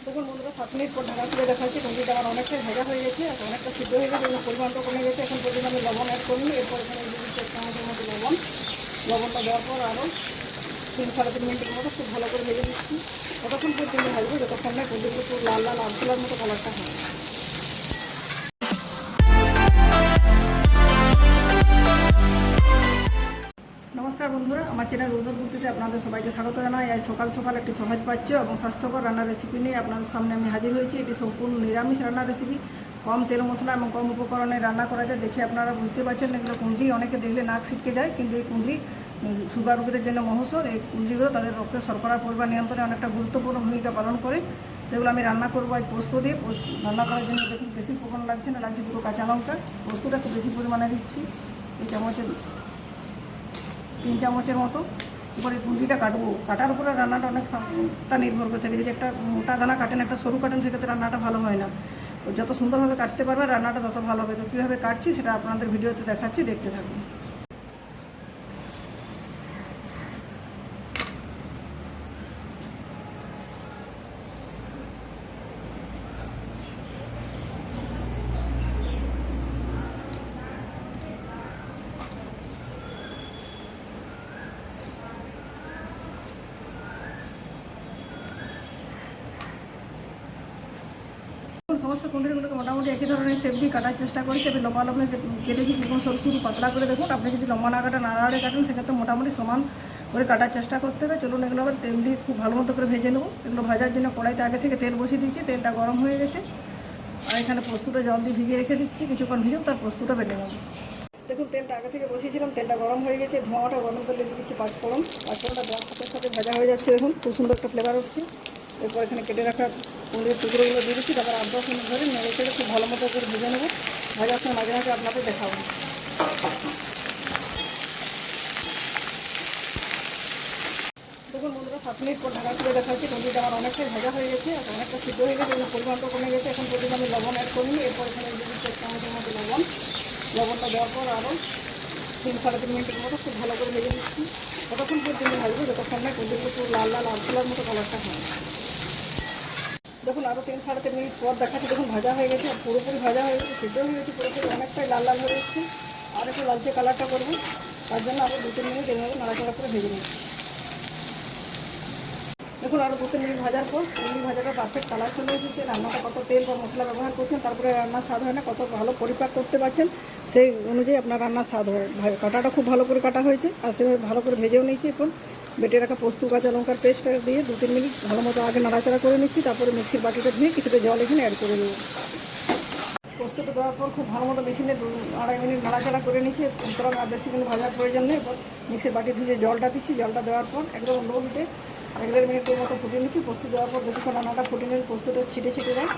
দেখুন বন্ধুরা 7 মিনিট পর ঢাকা খুলে দেখাচ্ছি। কুঁদরিটা আমার অনেকটাই ভাজা হয়ে গেছে, অনেকটা সিদ্ধ হয়ে গেছে এবং পরিমাণটা কমে গেছে। এখন পর্যন্ত আমি লবণ অ্যাড করিনি। এরপর এখানে দিয়ে দিচ্ছি 1 চামচের মতো লবণটা দেওয়ার পর আরও 3-3.5 মিনিটের মতো খুব ভালো করে ভেজে দিচ্ছি। ততক্ষণ পর্যন্ত ভাজবো যতক্ষণ না কুঁদরিগুলো পুরো লাল লাল আবছালার মতো কালারটা হয়। নমস্কার বন্ধুরা, আমার চ্যানেল উদয়পূর্তিতে আপনাদের সবাইকে স্বাগত জানাই। আজ সকাল সকাল একটি সহজ পাচ্য এবং স্বাস্থ্যকর রান্নার রেসিপি নিয়ে আপনাদের সামনে আমি হাজির হয়েছি। এটি সম্পূর্ণ নিরামিষ রান্নার রেসিপি। কম তেল মশলা এবং কম উপকরণে রান্না করা যায়। দেখে আপনারা বুঝতে পারছেন এগুলো কুঁদরি। অনেকে দেখলে নাক ছিটকে যায়, কিন্তু এই কুঁদরি সুগার রোগীদের জন্য মহৌষধ। এই কুঁদরিগুলো তাদের রক্তে শর্করার পরিমাণ নিয়ন্ত্রণে অনেকটা গুরুত্বপূর্ণ ভূমিকা পালন করে। যেগুলো আমি রান্না করবো আজ পোস্ত দিয়ে। রান্না করার জন্য দেখুন বেশি উপকরণ লাগছে না, লাগছে 2 কাঁচা লঙ্কা। পোস্তটা খুব বেশি পরিমাণে দিচ্ছি, এই চামচের 3 চামচের মতো। এরপরে কুঁদরিটা কাটবো। কাটার উপরে রান্নাটা অনেকটা নির্ভর করে থাকে। যদি একটা মোটা দানা কাটেন, একটা সরু কাটেন, সেক্ষেত্রে রান্নাটা ভালো হয় না। তো যত সুন্দরভাবে কাটতে পারবে রান্নাটা তত ভালো হবে। তো কীভাবে কাটছি সেটা আপনাদের ভিডিওতে দেখাচ্ছি, দেখতে থাকুন। সমস্ত কুঁদরিগুলোকে মোটামুটি একই ধরনের শেপ দিয়ে কাটার চেষ্টা করেছি। আমি লম্বা লম্বা কেটেছি, এবং সরু সরু পাতলা করে। দেখুন, আপনি যদি লম্বা না কাটেন, আড়াআড়ি কাটেন, সেক্ষেত্রে মোটামুটি সমান করে কাটার চেষ্টা করতে হবে। চলুন এগুলো আবার তেল দিয়ে খুব ভালো মতো করে ভেজে নেবো। এগুলো ভাজার জন্য কড়াইতে আগে থেকে তেল বসিয়ে দিয়েছি, তেলটা গরম হয়ে গেছে। আর এখানে পোস্তটা জল দিয়ে ভিজিয়ে রেখে দিচ্ছি, কিছুক্ষণ ভিজুক, তার পোস্তটা বেটে নেব। দেখুন তেলটা আগে থেকে বসিয়েছিলাম, তেলটা গরম হয়ে গেছে। ধোঁয়াটা গরম করলে দিয়ে দিচ্ছি 5 ফোড়ন। 5 ফোড়নটা দেওয়ার সাথে সাথে ভাজা হয়ে যাচ্ছে। দেখুন খুব সুন্দর একটা ফ্লেভার হচ্ছে। এরপর এখানে কেটে রাখা কুঁদরির টুকরোগুলো দিয়ে দিচ্ছি। তারপর 8-10 মিনিট ধরে নেড়ে চেড়ে খুব ভালো মতো করে ভেজে নেবো। ভাজার সময় মাঝে মাঝে আপনাদের দেখাবো। দেখুন বন্ধুরা 7 মিনিট পর ঢাকা খুলে দেখাচ্ছি। কুঁদরিটা আমার অনেকটাই ভাজা হয়ে গেছে, অনেকটা সিদ্ধ হয়ে গেছে এবং পরিমাণটা কমে গেছে। এখন পর্যন্ত আমি লবণ অ্যাড করিনি। এরপর এখানে দিয়ে দিচ্ছি 1 চামচের মতো লবণটা দেওয়ার পর আরও 3-3.5 মিনিটের মতো খুব ভালো করে ভেজে দিচ্ছি। ততক্ষণ পর্যন্ত ভাজবো যতক্ষণ না কুঁদরিগুলো পুরো লাল লাল আবছালার মতো কালারটা হয়। দেখুন আরও 3-3.5 মিনিট পর দেখাচ্ছি। দেখুন ভাজা হয়ে গেছে, আর পুরোপুরি ভাজা হয়ে গেছে, সিদ্ধ হয়ে গেছে পুরোপুরি, অনেকটাই লাল লাল হয়ে গেছে। আর একটু লালচে কালারটা করবো, তার জন্য আরও 2-3 মিনিট এভাবে নাড়াচাড়া করে ভেজে নিচ্ছি। দেখুন আরও 2-3 মিনিট ভাজার পর কুঁদরি ভাজাটা পারফেক্ট কালার চলে এসেছে। রান্নাটা কত তেল বা মশলা ব্যবহার করছেন, তারপরে রান্নার স্বাদ হয় না, কত ভালো পরিপাক করতে পারছেন, সেই অনুযায়ী আপনার রান্নার স্বাদ হয়। কাটাটা খুব ভালো করে কাটা হয়েছে, আর সেভাবে ভালো করে ভেজেও নিয়েছি। এখন বেটে রাখা পোস্ত কাঁচা লঙ্কার পেস্টটা দিয়ে 2-3 মিনিট ভালো মতো আগে নাড়াচাড়া করে নিচ্ছি। তারপরে মিক্সির বাটিটা ধুয়ে কিছুটা জল এখানে অ্যাড করে দেবো। পোস্তটা দেওয়ার পর খুব ভালো মতো মেশিনে 2-2.5 মিনিট নাড়াচাড়া করে নিচ্ছি। সুতরাং আর বেশি কোনো ভাজার প্রয়োজন নেই। এরপর মিক্সির বাটি ধুয়ে জলটা দিচ্ছি। জলটা দেওয়ার পর একদম লো হিটে 1-1.5 মিনিটের মতো ফুটিয়ে নিচ্ছি। পোস্ত দেওয়ার পর বেশিক্ষণ রান্নাটা ফুটিয়ে নিলে পোস্তটা ছিটে যায়।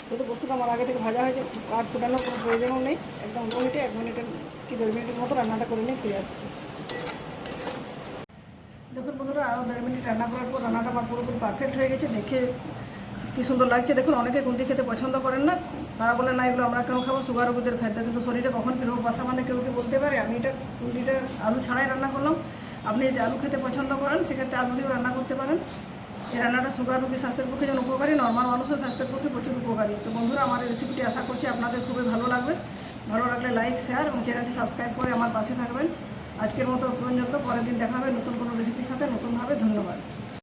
যেহেতু পোস্তটা আমার আগে থেকে ভাজা হয়েছে, আর ফুটানোর কোনো প্রয়োজনও নেই। একদম লো হিটে 1 মিনিটের কি 1.5 মিনিটের মতো রান্নাটা করে নিয়ে ফিরে আসছি। দেখুন বন্ধুরা আরও 1.5 মিনিট রান্না করার পর রান্নাটা আমার পুরোপুরি পারফেক্ট হয়ে গেছে। দেখে কি সুন্দর লাগছে। দেখুন অনেকে কুঁদরি খেতে পছন্দ করেন না, তারা বলে না এগুলো আমরা কেন খাবো, সুগার রোগীদের খাদ্য। কিন্তু শরীরে কখন কী রোগ বাসা মানে কেউ কি বলতে পারে। আমি এটা কুঁদরিটা আলু ছাড়াই রান্না করলাম। আপনি যদি আলু খেতে পছন্দ করেন, সেক্ষেত্রে আলু দিয়েও রান্না করতে পারেন। এই রান্নাটা সুগার রোগী স্বাস্থ্যের পক্ষে যেন উপকারী, নর্মাল মানুষের স্বাস্থ্যের পক্ষে প্রচুর উপকারী। তো বন্ধুরা আমার এই রেসিপিটি আশা করছি আপনাদের খুবই ভালো লাগবে। ভালো লাগলে লাইক, শেয়ার এবং চ্যানেলটি সাবস্ক্রাইব করে আমার পাশে থাকবেন। আজকের মতো পর্যন্ত, পরের দিন দেখা হবে নতুন কোনো রেসিপির সাথে নতুনভাবে। ধন্যবাদ।